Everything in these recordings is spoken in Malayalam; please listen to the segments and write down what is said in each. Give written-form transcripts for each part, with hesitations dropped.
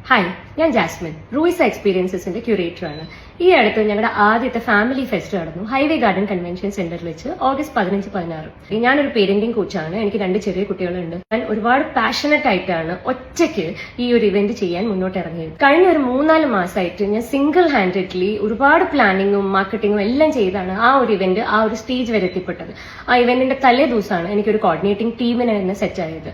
ഹായ്, ഞാൻ ജാസ്മിൻ, റൂയിസ എക്സ്പീരിയൻസസിന്റെ ക്യൂറേറ്ററാണ്. ഈ അടുത്ത് ഞങ്ങളുടെ ആദ്യത്തെ ഫാമിലി ഫെസ്റ്റ് നടന്നു ഹൈവേ ഗാർഡൻ കൺവെൻഷൻ സെന്ററിൽ വെച്ച് ഓഗസ്റ്റ് 15-16. ഞാനൊരു പേരന്റിംഗ് കോച്ചാണ്. എനിക്ക് 2 ചെറിയ കുട്ടികളുണ്ട്. ഞാൻ ഒരുപാട് പാഷനറ്റ് ആയിട്ടാണ് ഒറ്റയ്ക്ക് ഈ ഒരു ഇവന്റ് ചെയ്യാൻ മുന്നോട്ട് ഇറങ്ങിയത്. കഴിഞ്ഞ ഒരു 3-4 മാസമായിട്ട് ഞാൻ സിംഗിൾ ഹാൻഡഡ്ലി ഒരുപാട് പ്ലാനിങ്ങും മാർക്കറ്റിങ്ങും എല്ലാം ചെയ്താണ് ആ ഒരു ഇവന്റ് ആ ഒരു സ്റ്റേജ് വരെ എത്തിപ്പെട്ടത്. ആ ഇവന്റിന്റെ തലേ ദിവസമാണ് എനിക്കൊരു കോർഡിനേറ്റിംഗ് ടീമിനെ തന്നെ സെറ്റ് ആയത്.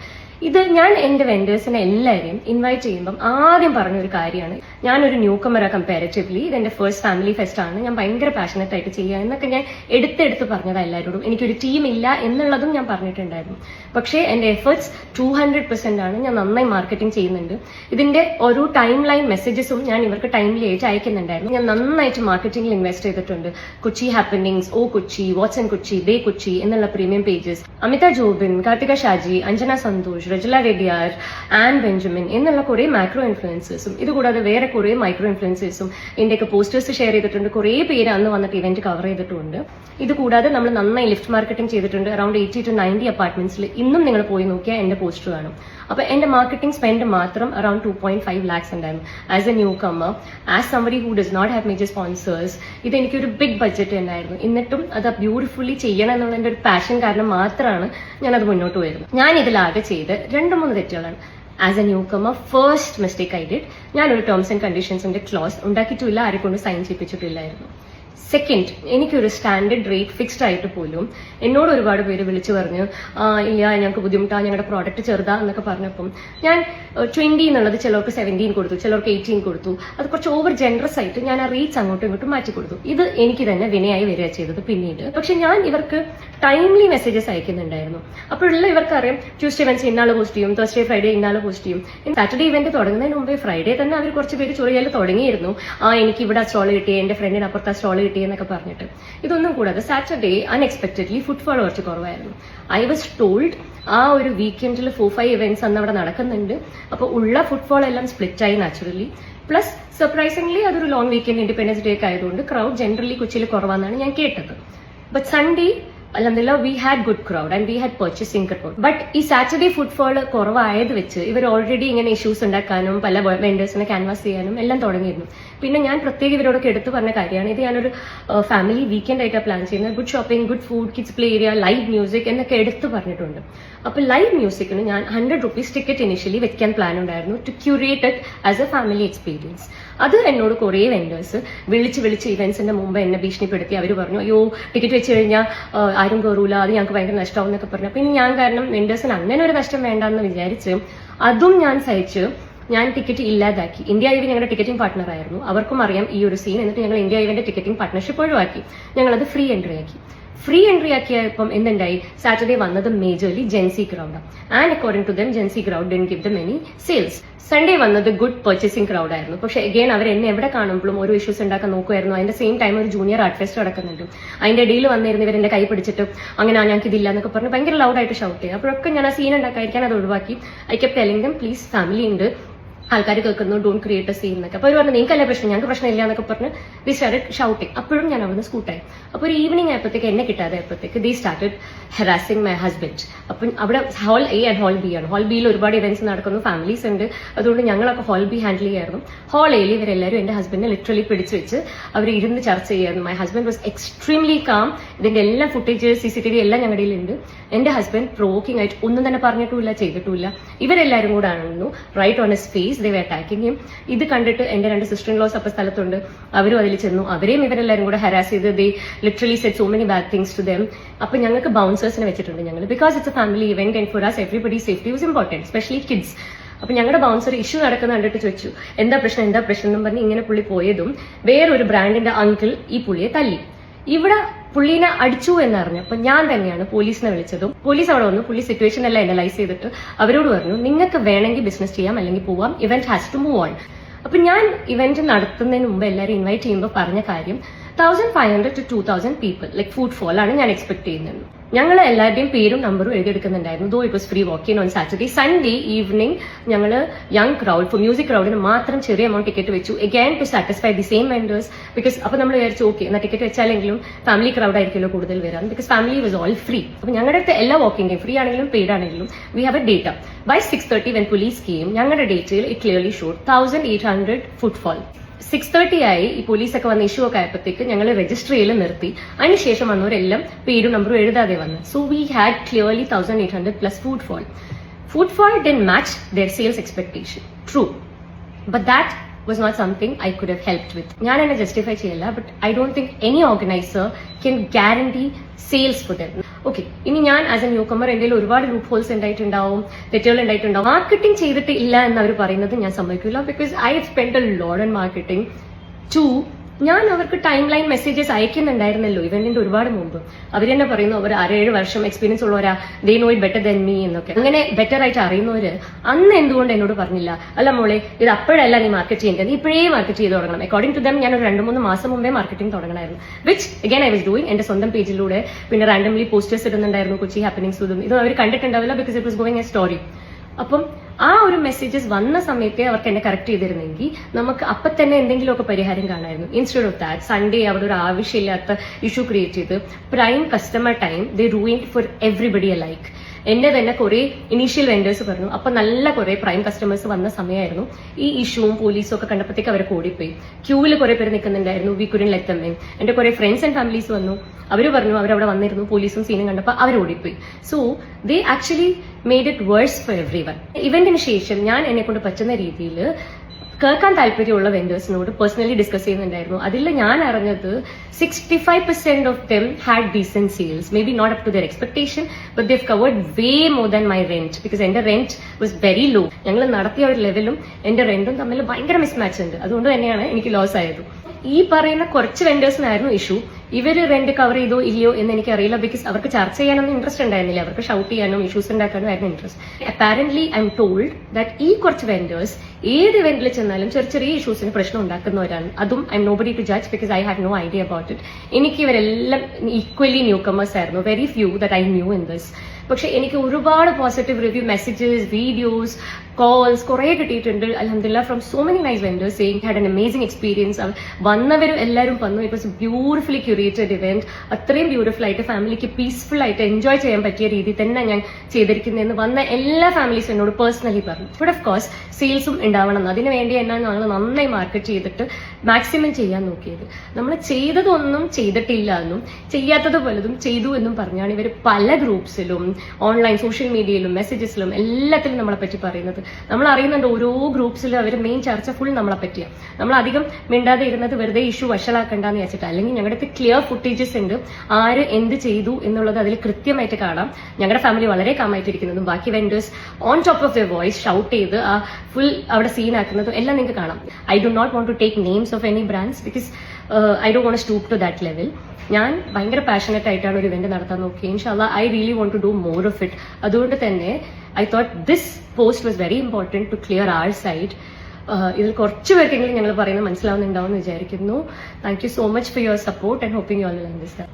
ഇത് ഞാൻ എന്റെ വെൻഡേഴ്സിനെ എല്ലാവരെയും ഇൻവൈറ്റ് ചെയ്യുമ്പം ആദ്യം പറഞ്ഞൊരു കാര്യമാണ്, ഞാനൊരു ന്യൂ കമറ കമ്പാരിറ്റീവ്ലി ഇതെന്റെ ഫസ്റ്റ് ഫാമിലി ഫെസ്റ്റ് ആണ്, ഞാൻ ഭയങ്കര പാഷനറ്റ് ആയിട്ട് ചെയ്യുക എന്നൊക്കെ ഞാൻ എടുത്തെടുത്ത് പറഞ്ഞത് എല്ലാവരോടും. എനിക്കൊരു ടീം ഇല്ല എന്നുള്ളതും ഞാൻ പറഞ്ഞിട്ടുണ്ടായിരുന്നു. പക്ഷേ എന്റെ എഫേർട്സ് 200% ആണ്. ഞാൻ നന്നായി മാർക്കറ്റിംഗ് ചെയ്യുന്നുണ്ട്. ഇതിന്റെ ഒരു ടൈം ലൈൻ മെസ്സേജസും ഞാൻ ഇവർക്ക് ടൈംലി ആയിട്ട് അയക്കുന്നുണ്ടായിരുന്നു. ഞാൻ നന്നായിട്ട് മാർക്കറ്റിംഗിൽ ഇൻവെസ്റ്റ് ചെയ്തിട്ടുണ്ട്. Kochi happenings, oh Kochi, whats and Kochi, the Kochi എന്നുള്ള പ്രീമിയം പേജസ്, അമിത ജോബിൻ, കാർത്തിക ഷാജി, അഞ്ജന സന്തോഷ്, രജല വെഡിയാർ, ആൻ ബെഞ്ചമിൻ എന്നുള്ള കുറെ മാക്രോ ഇൻഫ്ലുവൻസേഴ്സും ഇതുകൂടാതെ വേറെ കുറെ മൈക്രോ ഇൻഫ്ലുവൻസേഴ്സും എന്റെയൊക്കെ പോസ്റ്റേഴ്സ് ഷെയർ ചെയ്തിട്ടുണ്ട്. കുറെ പേര് അന്ന് വന്നിട്ട് ഇവന്റ് കവർ ചെയ്തിട്ടുണ്ട്. ഇതുകൂടാതെ നമ്മൾ നന്നായി ലിഫ്റ്റ് മാർക്കറ്റിംഗ് ചെയ്തിട്ടുണ്ട്. അറൌണ്ട് 80 to 90 അപ്പാർട്ട്മെന്റ്സിൽ ഇന്നും നിങ്ങൾ പോയി നോക്കിയാൽ എന്റെ പോസ്റ്റർ കാണും. അപ്പൊ എന്റെ മാർക്കറ്റിംഗ് സ്പെൻഡ് മാത്രം അറൌണ്ട് 2.5 lakhs ഉണ്ടായിരുന്നു. As a newcomer, as somebody who does not have major sponsors, ഇത് എനിക്കൊരു ബിഗ് ബഡ്ജറ്റ് ഉണ്ടായിരുന്നു. എന്നിട്ടും അത് ബ്യൂട്ടിഫുള്ളി ചെയ്യണം എന്നുള്ള എന്റെ ഒരു പാഷൻ കാരണം മാത്രമാണ് ഞാനത് മുന്നോട്ട് വരുന്നത്. ഞാൻ ഇതിലാകെ ചെയ്ത് 2-3 തെറ്റുകളാണ്. As a newcomer, first mistake I did, ഞാനൊരു ടേംസ് ആൻഡ് കണ്ടീഷൻസിന്റെ ക്ലോസ് ഉണ്ടാക്കിയിട്ടില്ല, ആരെ കൊണ്ട് സൈൻ ചെയ്യിപ്പിച്ചിട്ടില്ലായിരുന്നു. സെക്കൻഡ്, എനിക്കൊരു സ്റ്റാൻഡേർഡ് റേറ്റ് ഫിക്സ്ഡ് ആയിട്ട് പോലും എന്നോട് ഒരുപാട് പേര് വിളിച്ചു പറഞ്ഞു, ഇല്ല ഞങ്ങൾക്ക് ബുദ്ധിമുട്ടാ, ഞങ്ങളുടെ പ്രോഡക്റ്റ് ചെറുതാ എന്നൊക്കെ പറഞ്ഞപ്പം ഞാൻ 20 എന്നുള്ളത് ചിലർക്ക് 17 കൊടുത്തു, ചിലർക്ക് 18 കൊടുത്തു. അത് കുറച്ച് ഓവർ ജനറസ് ആയിട്ട് ഞാൻ ആ റേറ്റ്സ് അങ്ങോട്ടും ഇങ്ങോട്ടും മാറ്റി കൊടുത്തു. ഇത് എനിക്ക് തന്നെ വിനയായി വരിക ചെയ്തത് പിന്നീട്. പക്ഷെ ഞാൻ ഇവർക്ക് ടൈംലി മെസ്സേജസ് അയക്കുന്നുണ്ടായിരുന്നു. അപ്പോഴുള്ള ഇവർക്കറിയാം ട്യൂസ്ഡേ വെൻസ്ഡേ ഇന്നാള് പോസ്റ്റ് ചെയ്യും, തേഴ്സ്ഡേ ഫ്രൈഡേ ഇന്നാള് പോസ്റ്റ് ചെയ്യും. സാറ്റർഡേ ഇവന്റ് തുടങ്ങുന്നതിന് മുമ്പേ ഫ്രൈഡേ തന്നെ അവർ കുറച്ച് പേര് ചൊറിയാൽ തുടങ്ങിയിരുന്നു, എനിക്ക് ഇവിടെ സ്റ്റോൾ കിട്ടി, എന്റെ ഫ്രണ്ടിന് അപ്പുറത്ത് സ്റ്റോൾ കിട്ടി എന്നൊക്കെ പറഞ്ഞിട്ട്. ഇതൊന്നും കൂടാതെ സാറ്റർഡേ അൺഎക്സ്പെക്ടഡ്ലി ഫുട്ഫോൾ കുറച്ച് കുറവായിരുന്നു. ഐ വാസ് ടോൾഡ് ആ ഒരു വീക്കെൻഡിൽ 4-5 ഇവന്റ്സ് അന്ന് അവിടെ നടക്കുന്നുണ്ട്. അപ്പൊ ഉള്ള ഫുട്ഫോൾ എല്ലാം സ്പ്ലിറ്റ് ആയി നാച്ചുറലി. പ്ലസ് സർപ്രൈസിംഗ്ലി അതൊരു ലോങ് വീക്കെൻഡ് ഇൻഡിപെൻഡൻസ് ഡേ ഒക്കെ ആയതുകൊണ്ട് ക്രൗഡ് ജനറലി കൊച്ചിയിൽ കുറവാണെന്നാണ് ഞാൻ കേട്ടത്. But Sunday Alhamdulillah, we had good crowd and we had purchasing crowd. But ഈ സാറ്റർഡേ ഫുട്ഫോൾ കുറവായത് വെച്ച് ഇവർ ഓൾറെഡി ഇങ്ങനെ ഇഷ്യൂസ് ഉണ്ടാക്കാനും പല വെൻഡേഴ്സിനെ ക്യാൻവാസ് ചെയ്യാനും എല്ലാം തുടങ്ങിയിരുന്നു. പിന്നെ ഞാൻ പ്രത്യേകം ഇവരോടൊക്കെ എടുത്തു പറഞ്ഞ കാര്യമാണ്, ഇത് ഞാനൊരു ഫാമിലി വീക്കെൻഡ് ആയിട്ടാണ് പ്ലാൻ ചെയ്യുന്നത്. Good shopping, good food, kids play area, live music എന്നൊക്കെ എടുത്തു പറഞ്ഞിട്ടുണ്ട്. അപ്പൊ ലൈവ് മ്യൂസിക്കിന് ഞാൻ 100 rupees ടിക്കറ്റ് ഇനിഷ്യലി വെക്കാൻ പ്ലാൻ ഉണ്ടായിരുന്നു, to curate it as a family experience. അത് എന്നോട് കുറെ വെൻഡേഴ്സ് വിളിച്ച് ഇവന്റ്സിന്റെ മുമ്പ് എന്നെ ഭീഷണിപ്പെടുത്തി. അവർ പറഞ്ഞു, അയ്യോ ടിക്കറ്റ് വെച്ച് കഴിഞ്ഞാൽ ആരും കയറൂല, അത് ഞങ്ങൾക്ക് ഭയങ്കര നഷ്ടമാവും എന്നൊക്കെ പറഞ്ഞു. പിന്നെ ഞാൻ കാരണം വെൻഡേഴ്സിന് അങ്ങനെ ഒരു നഷ്ടം വേണ്ടെന്ന് വിചാരിച്ച് അതും ഞാൻ സഹിച്ച് ഞാൻ ടിക്കറ്റ് ഇല്ലാതാക്കി. ഇന്ത്യ ഐവി ഞങ്ങളുടെ ടിക്കറ്റിംഗ് പാർട്ട്ണർ ആയിരുന്നു, അവർക്കും അറിയാം ഈ ഒരു സീൻ. എന്നിട്ട് ഞങ്ങൾ ഇന്ത്യ ഐവിന്റെ ടിക്കറ്റിംഗ് പാർട്ട്ണർഷിപ്പ് ഒഴിവാക്കി, ഞങ്ങളത് ഫ്രീ എൻട്രി ആക്കി. ഫ്രീ എൻട്രി ആക്കിയപ്പം എന്തുണ്ടായി, സാറ്റർഡേ വന്നത് മേജർലി ജെൻസി ക്രൗഡാണ്. And according to them Gen Z crowd didn't give them any sales. Sunday വന്നത് ഗുഡ് പർച്ചേസിംഗ് ക്രൗഡ് ആയിരുന്നു. പക്ഷെ അഗെയിൻ അവർ എന്നെ എവിടെ കാണുമ്പോഴും ഓരോ ഇഷ്യൂസ് ഉണ്ടാക്കാൻ നോക്കുമായിരുന്നു. അതിന്റെ സെയിം ടൈം ഒരു ജൂനിയർ ആർട്ട് ഫെസ്റ്റ് നടക്കുന്നുണ്ട്, അതിന്റെ ഇടയിൽ വന്നിരുന്നു ഇവർ എന്റെ കൈ പിടിച്ചിട്ട് അങ്ങനെ ഞങ്ങൾക്ക് ഇതില്ല എന്നൊക്കെ പറഞ്ഞ് ഭയങ്കര ലൗഡായിട്ട് ഷൗട്ട് ചെയ്യും. അപ്പോഴൊക്കെ ഞാൻ ആ സീൻ ഉണ്ടാക്കാതിരിക്കാൻ അത് ഒഴിവാക്കി. I kept telling dum, please family ഉണ്ട്, ആൾക്കാർ കേൾക്കുന്നു, ഡോണ്ട് ക്രിയേറ്റ് എ സീൻ എന്നൊക്കെ. അപ്പോൾ അവർ പറഞ്ഞു നിങ്ങൾക്കല്ലേ പ്രശ്നം, ഞങ്ങൾക്ക് പ്രശ്നമില്ല എന്നൊക്കെ പറഞ്ഞ് ദി സ്റ്റാർട്ടഡ് ഷൗട്ടിങ്. അപ്പോഴും ഞാൻ അവിടുന്ന് സ്കൂട്ടായി. അപ്പോൾ ഒരു ഈവനിങ് ആയപ്പോഴത്തേക്ക് എന്നെ കിട്ടാതെ ആയപ്പോഴത്തേക്ക് they started harassing my husband. അപ്പം അവിടെ hall A and hall B ആണ്. ഹോൾ ബിയിൽ ഒരുപാട് ഇവന്റ്സ് നടക്കുന്നു, ഫാമിലീസ് ഉണ്ട്, അതുകൊണ്ട് ഞങ്ങളൊക്കെ ഹോൾ ബി ഹാൻഡിൽ ചെയ്യായിരുന്നു. ഹോൾ എയിൽ ഇവരെല്ലാവരും എന്റെ ഹസ്ബൻഡിനെ ലിറ്ററലി പിടിച്ചു വെച്ച് അവർ ഇരുന്ന് ചർച്ച ചെയ്യായിരുന്നു. My husband was extremely calm. ഇതിന്റെ എല്ലാ ഫുട്ടേജ് CCTV എല്ലാം ഞങ്ങളുടെ ഉണ്ട്. എന്റെ ഹസ്ബൻഡ് പ്രൊവോക്കിംഗ് ആയിട്ട് ഒന്നും തന്നെ പറഞ്ഞിട്ടുമില്ല, ചെയ്തിട്ടുമില്ല. ഇവരെല്ലാവരും കൂടെ ആണെന്നു right on his face they were attacking him. ഇത് കണ്ടിട്ട് എന്റെ 2 സിസ്റ്റർ ഇൻ ലോസ് അപ്പൊ സ്ഥലത്തുണ്ട്, അവരും അതിൽ ചെന്നു. അവരെയും ഇവരെല്ലാവരും കൂടെ ഹരാസ് ചെയ്ത് they literally said so many bad things to them. അപ്പൊ ഞങ്ങൾക്ക് ബൗൺസേഴ്സിനെ വെച്ചിട്ടുണ്ട് ഞങ്ങൾ, because it's a family event and for us everybody safety was important, especially kids. അപ്പൊ ഞങ്ങളുടെ ബൗൺസർ ഇഷ്യൂ നടക്കുന്ന കണ്ടിട്ട് ചോദിച്ചു എന്താ പ്രശ്നം എന്നും പറഞ്ഞ് ഇങ്ങനെ പുള്ളി പോയതും വേറൊരു ബ്രാൻഡിന്റെ അങ്കിൾ ഈ പുള്ളിയെ തല്ലി. ഇവിടെ പുള്ളീനെ അടിച്ചു എന്നറിഞ്ഞപ്പോൾ ഞാൻ തന്നെയാണ് പോലീസിനെ വിളിച്ചതും. പോലീസ് അവിടെ വന്നു, പുള്ളി സിറ്റുവേഷൻ എല്ലാം അനലൈസ് ചെയ്തിട്ട് അവരോട് പറഞ്ഞു നിങ്ങൾക്ക് വേണമെങ്കിൽ ബിസിനസ് ചെയ്യാം അല്ലെങ്കിൽ പോവാം, event has to move on. അപ്പൊ ഞാൻ ഇവന്റ് നടത്തുന്നതിന് മുമ്പ് എല്ലാവരും ഇൻവൈറ്റ് ചെയ്യുമ്പോൾ പറഞ്ഞ കാര്യം 1500 to 2000 people like footfall ആണ് ഞാൻ എക്സ്പെക്ട് ചെയ്യുന്നത്. ഞങ്ങൾ എല്ലാവരുടെയും പേരും നമ്പറും എഴുതിയെടുക്കുന്നുണ്ടായിരുന്നു. Though it was free walk in on Saturday. Sunday evening ഞങ്ങൾ യങ് ക്രൗഡ് ഫോർ മ്യൂസിക് ക്രൗഡിന് മാത്രം ചെറിയ എമൗണ്ട് ടിക്കറ്റ് വെച്ചു, again to satisfy the same vendors. Because അപ്പൊ നമ്മൾ വിചാരിച്ചു ഓക്കെ എന്നാൽ ടിക്കറ്റ് വെച്ചാലെങ്കിലും ഫാമിലി ക്രൗഡ് ആയിരിക്കുമല്ലോ കൂടുതൽ വരാം, because family was all free. അപ്പൊ ഞങ്ങളുടെ അടുത്ത് എല്ലാ വാക്കിംഗും ഫ്രീ ആണെങ്കിലും പെയ്ഡ് ആണെങ്കിലും we have a data. By 6:30 when police came ഞങ്ങളുടെ ഡേറ്റയിൽ ഇറ്റ് ക്ലിയർലി ഷോഡ് 1800 ഫുട്ഫോൾ. 6:30 ആയി ഈ പോലീസൊക്കെ വന്ന ഇഷ്യൂ ഒക്കെ ആയപ്പോഴത്തേക്ക് ഞങ്ങൾ രജിസ്റ്റർ ചെയ്യൽ നിർത്തി. അതിനുശേഷം വന്നവരെല്ലാം പേരും നമ്പറും എഴുതാതെ വന്നു. So we had clearly 1800 plus footfall. Footfall didn't match their sales expectation. True. But that was not something I could have helped with. ഞാൻ എന്നെ ജസ്റ്റിഫൈ ചെയ്യില്ല, but I don't think any organiser can guarantee sales for them. Okay, ഇനി ഞാൻ ആസ് എ ന്യൂ കമർ എൻ്റെ ഒരുപാട് ലൂപ്പ് ഹോൾസ് ഉണ്ടായിട്ടുണ്ടാവും, തെറ്റുകൾ ഉണ്ടായിട്ടുണ്ടാവും. മാർക്കറ്റിംഗ് ചെയ്തിട്ട് ഇല്ല എന്ന് അവർ പറയുന്നത് ഞാൻ സമ്മതിക്കില്ല, because I have spend a lot on marketing. ഞാൻ അവർക്ക് ടൈം ലൈൻ മെസ്സേജസ് അയക്കുന്നുണ്ടായിരുന്നല്ലോ ഇവന്റിന്റെ ഒരുപാട് മുമ്പ്. അവർ തന്നെ പറയുന്നു അവർ 6-7 വർഷം എക്സ്പീരിയൻസ് ഉള്ളവരാ, they know it better than me എന്നൊക്കെ. അങ്ങനെ ബെറ്റർ ആയിട്ട് അറിയുന്നവര് അന്ന് എന്തുകൊണ്ട് എന്നോട് പറഞ്ഞില്ല, അല്ല മോളെ ഇത് അപ്പോഴല്ല നീ മാർക്കറ്റ് ചെയ്യേണ്ടത്, നീ ഇപ്പോഴേ മാർക്കറ്റ് ചെയ്ത് തുടങ്ങണം. അക്കോർഡിംഗ് ടു ദം ഞാൻ ഒരു 2-3 മാസം മുമ്പേ മാർക്കറ്റിംഗ് തുടങ്ങണമായിരുന്നു, which again I was doing. എന്റെ സ്വന്തം പേജിലൂടെ പിന്നെ റാൻഡംലി പോസ്റ്റേഴ്സ് ഇടുന്നുണ്ടായിരുന്നു, കൊച്ചി ഹാപ്പനിങ്സ് ഇതും. ഇത് അവർ കണ്ടിട്ടുണ്ടാവില്ല, because it was going a story. അപ്പം ആ ഒരു മെസ്സേജസ് വന്ന സമയത്തെ അവർക്ക് എന്നെ കറക്റ്റ് ചെയ്തിരുന്നെങ്കിൽ നമുക്ക് അപ്പൊ തന്നെ എന്തെങ്കിലുമൊക്കെ പരിഹാരം കാണായിരുന്നു. ഇൻസ്റ്റെഡ് ഓഫ് ദാറ്റ് സൺഡേ അവിടെ ഒരു ആവശ്യമില്ലാത്ത ഇഷ്യൂ ക്രിയേറ്റ് ചെയ്ത് prime customer time they ruined for everybody alike. എന്നെ തന്നെ കുറെ ഇനീഷ്യൽ വെൻഡേഴ്സ് പറഞ്ഞു. അപ്പൊ നല്ല കുറെ പ്രൈം കസ്റ്റമേഴ്സ് വന്ന സമയമായിരുന്നു. ഈ ഇഷ്യൂവും പോലീസും ഒക്കെ കണ്ടപ്പോഴത്തേക്ക് അവർ ഓടിപ്പോയി. ക്യൂവിൽ കുറെ പേര് നിൽക്കുന്നുണ്ടായിരുന്നു, we couldn't let them in. എന്റെ കുറെ ഫ്രണ്ട്സ് ആൻഡ് ഫാമിലീസ് വന്നു, അവർ പറഞ്ഞു അവരവിടെ വന്നിരുന്നു, പോലീസും സീനും കണ്ടപ്പോൾ അവർ ഓടിപ്പോയി. So they actually made it worse for everyone. ഇവന്റിന് ശേഷം ഞാൻ എന്നെ കൊണ്ട് പറ്റുന്ന രീതിയിൽ കേൾക്കാൻ താല്പര്യമുള്ള വെൻഡേഴ്സിനോട് പേഴ്സണലി ഡിസ്കസ് ചെയ്യുന്നുണ്ടായിരുന്നു. അതിൽ ഞാൻ അറിഞ്ഞത് 65% of them had decent sales, may be not up to their expectation, but they have covered way more than my rent, because എന്റെ റെന്റ് വാസ് വെരി ലോ. ഞങ്ങൾ നടത്തിയ ഒരു ലെവലും എന്റെ റെന്റും തമ്മിൽ ഭയങ്കര മിസ്മാച്ച് ഉണ്ട്. അതുകൊണ്ട് തന്നെയാണ് എനിക്ക് ലോസ് ആയത്. ഈ പറയുന്ന കുറച്ച് വെൻഡേഴ്സിനായിരുന്നു ഇഷ്യൂ. ഇവര് റെന്റ് കവർ ചെയ്തോ ഇല്ലയോ എന്ന് എനിക്കറിയില്ല, ബിക്കോസ് അവർക്ക് ചർച്ച ചെയ്യാനൊന്നും ഇൻട്രസ്റ്റ് ഉണ്ടായിരുന്നില്ല. അവർക്ക് ഷൗട്ട് ചെയ്യാനും ഇഷ്യൂസ് ഉണ്ടാക്കാനും ആയിരുന്നു interest. Apparently I M told that ഈ കുറച്ച് വെൻഡേഴ്സ് ഏത് ഇവന്റിൽ ചെന്നാലും ചെറിയ ഇഷ്യൂസിന് പ്രശ്നം ഉണ്ടാക്കുന്നവരാണ്. അതും I am nobody to judge, because I have no idea about it. എനിക്ക് ഇവരെല്ലാം ഈക്വലി ന്യൂ കമേഴ്സ് ആയിരുന്നു, very few that I knew in this. പക്ഷെ എനിക്ക് ഒരുപാട് positive review, messages, videos, calls കുറെ കിട്ടിയിട്ടുണ്ട്. അൽഹംദുലില്ലാ from so many nice vendors saying had an amazing experience. വന്നവരും എല്ലാവരും പറഞ്ഞു it was beautifully curated event, അത്രയും ബ്യൂട്ടിഫുൾ ആയിട്ട് ഫാമിലിക്ക് പീസ്ഫുൾ ആയിട്ട് എൻജോയ് ചെയ്യാൻ പറ്റിയ രീതിയിൽ തന്നെ ഞാൻ ചെയ്തിരിക്കുന്നതെന്ന് വന്ന എല്ലാ ഫാമിലീസും എന്നോട് പേഴ്സണലി പറഞ്ഞു. ബട്ട് ഓഫ് കോഴ്സ് സെയിൽസും ഉണ്ടാവണം, അതിനുവേണ്ടി എന്നാണ് ഞങ്ങൾ നന്നായി മാർക്കറ്റ് ചെയ്തിട്ട് മാക്സിമം ചെയ്യാൻ നോക്കിയത്. നമ്മൾ ചെയ്തതൊന്നും ചെയ്തിട്ടില്ല എന്നും ചെയ്യാത്തത് പലതും ചെയ്തു എന്നും പറഞ്ഞാണ് ഇവർ പല ഗ്രൂപ്പ്സിലും ഓൺലൈൻ സോഷ്യൽ മീഡിയയിലും മെസ്സേജസിലും എല്ലാത്തിലും നമ്മളെ പറ്റി പറയുന്നത്. നമ്മൾ അറിയുന്നുണ്ട് ഓരോ ഗ്രൂപ്പ്സിലും അവർ മെയിൻ ചർച്ച ഫുൾ നമ്മളെ പറ്റിയാണ്. നമ്മൾ അധികം മിണ്ടാതെ ഇരുന്നത് വെറുതെ ഇഷ്യൂ വഷളാക്കണ്ടെന്ന് വെച്ചിട്ട്. അല്ലെങ്കിൽ ഞങ്ങളുടെ ക്ലിയർ ഫുട്ടേജസ് ഉണ്ട്, ആര് എന്ത് ചെയ്തു എന്നുള്ളത് അതിൽ കൃത്യമായിട്ട് കാണാം. ഞങ്ങളുടെ ഫാമിലി വളരെ കാമായിട്ടിരിക്കുന്നതും ബാക്കി vendors on top of the voice shout ചെയ്ത് ആ ഫുൾ അവിടെ സീൻ ആക്കുന്നതും എല്ലാം നിങ്ങൾക്ക് കാണാം. I do not want to take names of any brands because I don't want to stoop to that level. ഞാൻ ഭയങ്കര പാഷനറ്റ് ആയിട്ടാണ് ഒരു ഇവന്റ് നടത്താൻ നോക്കിയത്. ഇൻഷാല്ലാ I really want to do more of it. അതുകൊണ്ട് തന്നെ I thought this post was very important to clear our side. ഇതിൽ കുറച്ച് പേർക്കെങ്കിലും ഞങ്ങൾ പറയുന്നത് മനസ്സിലാവുന്നുണ്ടാവും എന്ന് വിചാരിക്കുന്നു. Thank you so much for your support and hoping you all will understand.